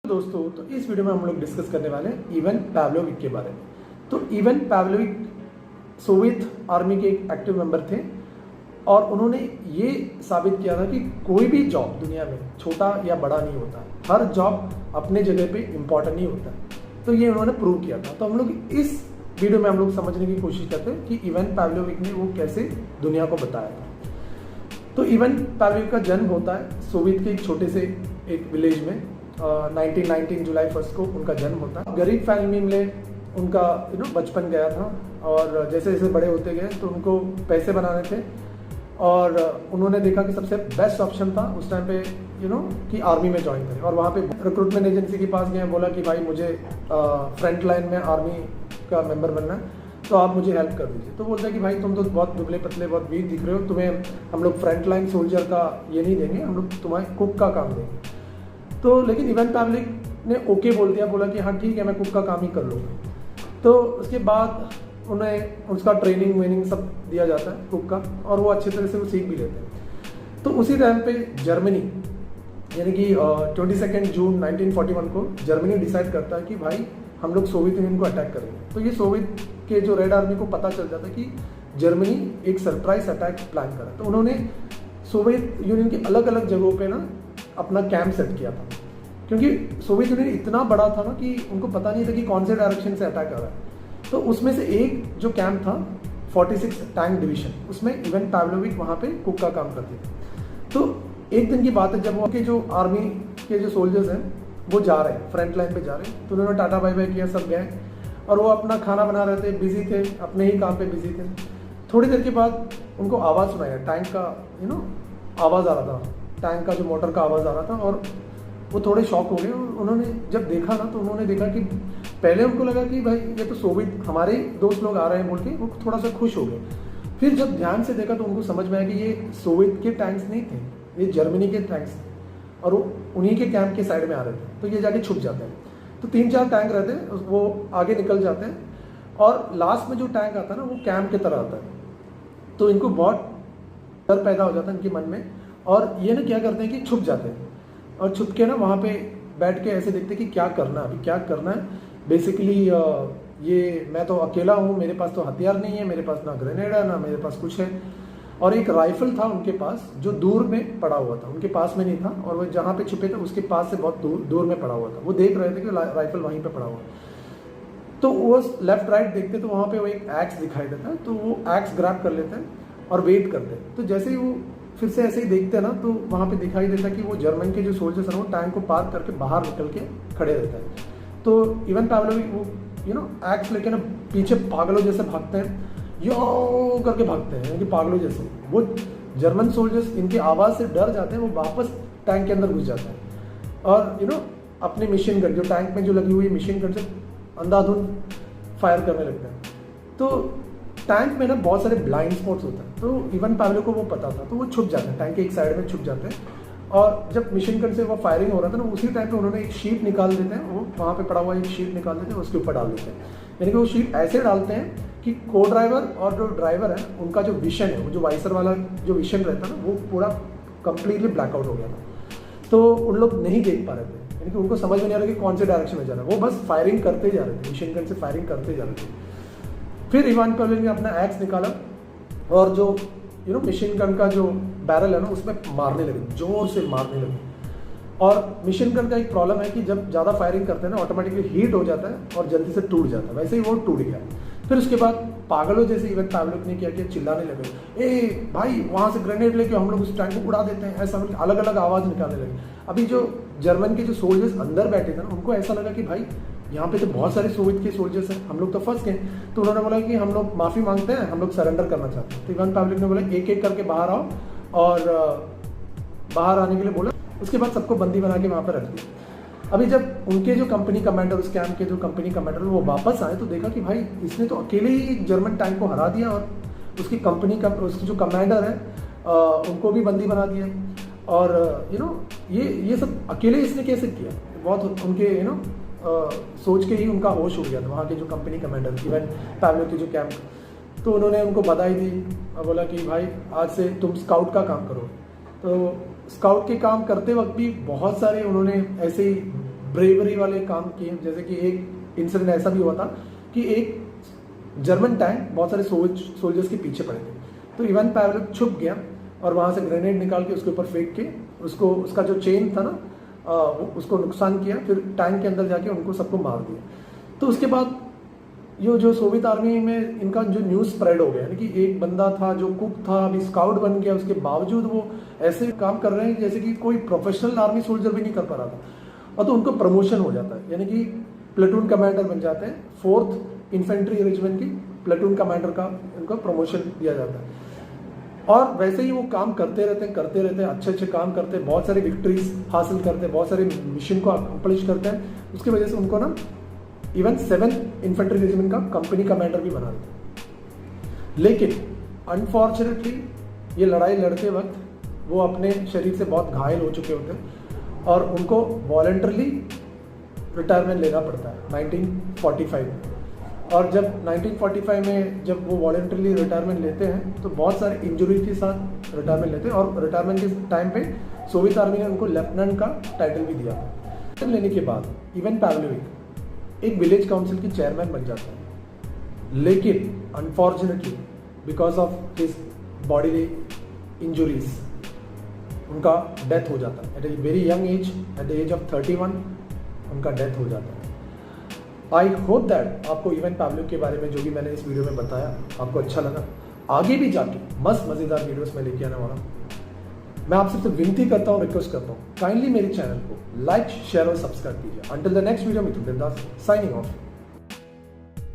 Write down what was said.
दोस्तों, तो इस वीडियो में हम लोग डिस्कस करने वाले हैं इवन पाव्लोविक के बारे में। तो इवन पाव्लोविक सोवियत आर्मी के एक एक्टिव मेंबर थे और उन्होंने ये साबित किया था कि कोई भी जॉब दुनिया में छोटा या बड़ा नहीं होता, हर जॉब अपने जगह पे इम्पॉर्टेंट ही होता है। तो ये उन्होंने प्रूव किया था। तो हम लोग इस वीडियो में हम लोग समझने की कोशिश करते हैं कि इवन पाव्लोविक ने वो कैसे दुनिया को बताया था। तो इवन पाव्लोविक का जन्म होता है सोवियत के एक छोटे से एक विलेज में। 1919 जुलाई 1 को उनका जन्म होता है। गरीब फैमिली में उनका बचपन गया था और जैसे जैसे बड़े होते गए तो उनको पैसे बनाने थे और उन्होंने देखा कि सबसे बेस्ट ऑप्शन था उस टाइम पे कि आर्मी में ज्वाइन करें। और वहाँ पे रिक्रूटमेंट एजेंसी के पास गए, बोला कि भाई मुझे फ्रंट लाइन में आर्मी का मेंबर बनना है, तो आप मुझे हेल्प कर दीजिए। तो बोलते हैं कि भाई तुम तो बहुत दुबले पतले बहुत वीक दिख रहे हो, तुम्हें हम लोग फ्रंट लाइन सोल्जर का ये नहीं देंगे, हम लोग तुम्हें कुक का काम देंगे। तो लेकिन इवन पाव्लोविक ने ओके बोल दिया, बोला कि हाँ ठीक है मैं कुक का काम ही कर लूँगा। तो उसके बाद उन्हें उसका ट्रेनिंग वेनिंग सब दिया जाता है कुक का, और वो अच्छे तरह से वो सीख भी लेते हैं। तो उसी टाइम पे जर्मनी यानी कि 22 जून 1941 को जर्मनी डिसाइड करता है कि भाई हम लोग सोवियत यूनियन को अटैक करेंगे। तो ये सोवियत के जो रेड आर्मी को पता चल जाता है कि जर्मनी एक सरप्राइज अटैक प्लान करा। तो उन्होंने सोवियत यूनियन की अलग अलग जगहों पे ना अपना कैंप सेट किया था, क्योंकि सोवियत यूनियन इतना बड़ा था ना कि उनको पता नहीं था कि कौन से डायरेक्शन से अटैक आ रहा है। तो उसमें से एक जो कैंप था 46 टैंक डिवीजन, उसमें इवन पाव्लोविक वहाँ पे कुक का काम करते थे। तो एक दिन की बात है जब वो के जो आर्मी के जो सोल्जर्स हैं वो जा रहे हैं, फ्रंट लाइन पे जा रहे हैं, तो उन्होंने टाटा बाय बाय किया, सब गए और वो अपना खाना बना रहे थे, बिजी थे, अपने ही काम पे बिजी थे। थोड़ी देर के बाद उनको आवाज़ सुनाया, टैंक का आवाज़ आ रहा था, टैंक का जो मोटर का आवाज़ आ रहा था, और वो थोड़े शॉक हो गए। उन्होंने जब देखा ना तो उन्होंने देखा कि पहले उनको लगा कि भाई ये तो सोवियत हमारे दोस्त लोग आ रहे हैं बोल के वो थोड़ा सा खुश हो गए। फिर जब ध्यान से देखा तो उनको समझ में आया कि ये सोवियत के टैंक्स नहीं थे, ये जर्मनी के टैंक्स थे और वो उन्हीं के कैंप के साइड में आ रहे थे। तो ये जाके छुप जाते हैं। तो 3-4 टैंक रहते हैं, वो आगे निकल जाते हैं और लास्ट में जो टैंक आता है ना वो कैंप की तरह आता है। तो इनको बहुत डर पैदा हो जाता है इनके मन में, और ये ना क्या करते हैं कि छुप जाते हैं और छुप के ना वहाँ पे बैठ के ऐसे देखते हैं कि क्या करना है, अभी क्या करना है। बेसिकली ये मैं तो अकेला हूँ, मेरे पास तो हथियार नहीं है, मेरे पास ना ग्रेनेड है ना मेरे पास कुछ है, और एक राइफल था उनके पास जो दूर में पड़ा हुआ था, उनके पास में नहीं था, और वो जहाँ पे छुपे थे उसके पास से बहुत दूर में पड़ा हुआ था। वो देख रहे थे कि राइफल वहीं पे पड़ा हुआ। तो वो लेफ्ट राइट देखते तो वहाँ पे वो एक एक्स दिखाई देता है, तो वो एक्स ग्रैब कर लेते हैं और वेट करते हैं। तो जैसे ही वो फिर से ऐसे ही देखते हैं ना तो वहाँ पे दिखाई देता है कि वो जर्मन के जो सोल्जर्स हैं वो टैंक को पार करके बाहर निकल के खड़े रहते हैं। तो इवन पाव्लोविक वो एक्स लेके ना पीछे पागलों जैसे भागते हैं, यो करके भागते हैं कि पागलों जैसे। वो जर्मन सोल्जर्स इनकी आवाज़ से डर जाते हैं, वो वापस टैंक के अंदर घुस जाते हैं और अपने मशीन गन जो टैंक में जो लगी हुई मशीन गन से अंधाधुंध फायर करने लगते हैं। तो टैंक में ना बहुत सारे ब्लाइंड स्पॉट्स होते हैं, तो इवन पाव्लोविक को वो पता था, तो वो छुप जाते हैं, टैंक के एक साइड में छुप जाते हैं। और जब मशीन गन से वो फायरिंग हो रहा था ना उसी टाइम पे उन्होंने एक शीट निकाल देते हैं, वो वहाँ पे पड़ा हुआ एक शीट निकाल देते हैं, उसके ऊपर डाल देते हैं। यानी कि वो शीट ऐसे डालते हैं कि को ड्राइवर और जो ड्राइवर है उनका जो विजन है, वो जो वाइसर वाला जो विजन रहता है ना वो पूरा कंप्लीटली ब्लैकआउट हो गया था। तो उन लोग नहीं देख पा रहे थे, यानी कि उनको समझ में नहीं आ रहा कि कौन से डायरेक्शन में जा रहा है, वो बस फायरिंग करते जा रहे थे, मशीन गन से फायरिंग करते जा रहे थे। फिर इवान पाव्लोविक ने अपना एक्स निकाला और जो मशीन गन का जो बैरल है ना उसमें मारने लगे, जोर से मारने लगे। और मशीन गन का एक प्रॉब्लम है कि जब ज़्यादा फायरिंग करते हैं ना ऑटोमेटिकली हीट हो जाता है और जल्दी से टूट जाता है, वैसे ही वो टूट गया। फिर उसके बाद पागलों जैसे इवन पाव्लोविक ने क्या किया, चिल्लाने लगे, ए भाई वहाँ से ग्रेनेड लेके हम लोग उस टैंक को उड़ा देते हैं, ऐसा अलग अलग आवाज़ निकालने लगे। अभी जो जर्मन के जो सोल्जर्स अंदर बैठे थे ना उनको ऐसा लगा कि भाई यहाँ पे तो बहुत सारे सोवियत के सोल्जर्स हैं, हम लोग तो फंस गए। तो उन्होंने बोला कि हम लोग माफ़ी मांगते हैं, हम लोग सरेंडर करना चाहते हैं। तो इवान पाव्लोविक ने बोला एक एक करके बाहर आओ, और बाहर आने के लिए बोला। उसके बाद सबको बंदी बना के वहाँ पर रख दिया। अभी जब उनके जो कंपनी कमांडर, उस कैंप के जो कंपनी कमांडर वो वापस आए तो देखा कि भाई इसने तो अकेले ही जर्मन टैंक को हरा दिया और उसकी कंपनी का उसकी जो कमांडर है उनको भी बंदी बना दिया। और ये सब अकेले इसने कैसे किया, बहुत उनके सोच के ही उनका होश हो गया था वहाँ के जो कंपनी कमांडर इवन पाव्लोविक के जो कैंप। तो उन्होंने उनको बधाई दी और बोला कि भाई आज से तुम स्काउट का काम करो। तो स्काउट के काम करते वक्त भी बहुत सारे उन्होंने ऐसे ही ब्रेवरी वाले काम किए। जैसे कि एक इंसिडेंट ऐसा भी हुआ था कि एक जर्मन टैंक बहुत सारे सोल्जर्स के पीछे पड़े थे, तो इवान पावलोव छुप गया और वहाँ से ग्रेनेड निकाल के उसके ऊपर फेंक के उसका जो चेन था ना उसको नुकसान किया, फिर टैंक के अंदर जाके उनको सबको मार दिया। तो उसके बाद ये जो सोवियत आर्मी में इनका जो न्यूज़ स्प्रेड हो गया, यानी कि एक बंदा था जो कुक था, अभी स्काउट बन गया, उसके बावजूद वो ऐसे काम कर रहे हैं जैसे कि कोई प्रोफेशनल आर्मी सोल्जर भी नहीं कर पा रहा था। और तो उनको प्रमोशन हो जाता है, यानी कि प्लेटून कमांडर बन जाते हैं। 4th इन्फेंट्री रेजिमेंट की प्लेटून कमांडर का इनको प्रमोशन दिया जाता है। और वैसे ही वो काम करते रहते हैं, अच्छे काम करते हैं, बहुत सारे विक्ट्रीज हासिल करते हैं, बहुत सारे मिशन को अकम्प्लिश करते हैं। उसकी वजह से उनको ना इवन 7th इन्फेंट्री रेजिमेंट का कंपनी कमांडर भी बना देते हैं। लेकिन अनफॉर्चुनेटली ये लड़ाई लड़ते वक्त वो अपने शरीर से बहुत घायल हो चुके होते हैं और उनको वॉलंटरली रिटायरमेंट लेना पड़ता है 1945 में। और जब 1945 में जब वो वॉलंटरली रिटायरमेंट लेते हैं तो बहुत सारे इंजरी के साथ रिटायरमेंट लेते हैं, और रिटायरमेंट के टाइम पे सोवियत आर्मी ने उनको लेफ्टिनेंट का टाइटल भी दिया था। लेने के बाद इवान पावलोविक एक विलेज काउंसिल की चेयरमैन बन जाता है, लेकिन unfortunately because of his body injuries उनका डेथ हो जाता है। At a very young age, at the age of 31 उनका डेथ हो जाता है। आई होप दैट आपको इवान पावलोव के बारे में जो भी मैंने इस वीडियो में बताया आपको अच्छा लगा। आगे भी जाके मस्त मज़ेदार वीडियोस में लेके आने वाला हूँ। मैं आपसे सिर्फ विनती करता हूँ, रिक्वेस्ट करता हूँ, काइंडली मेरे चैनल को लाइक, शेयर और सब्सक्राइब कीजिए। Until the next video, Mithun Devdas signing off.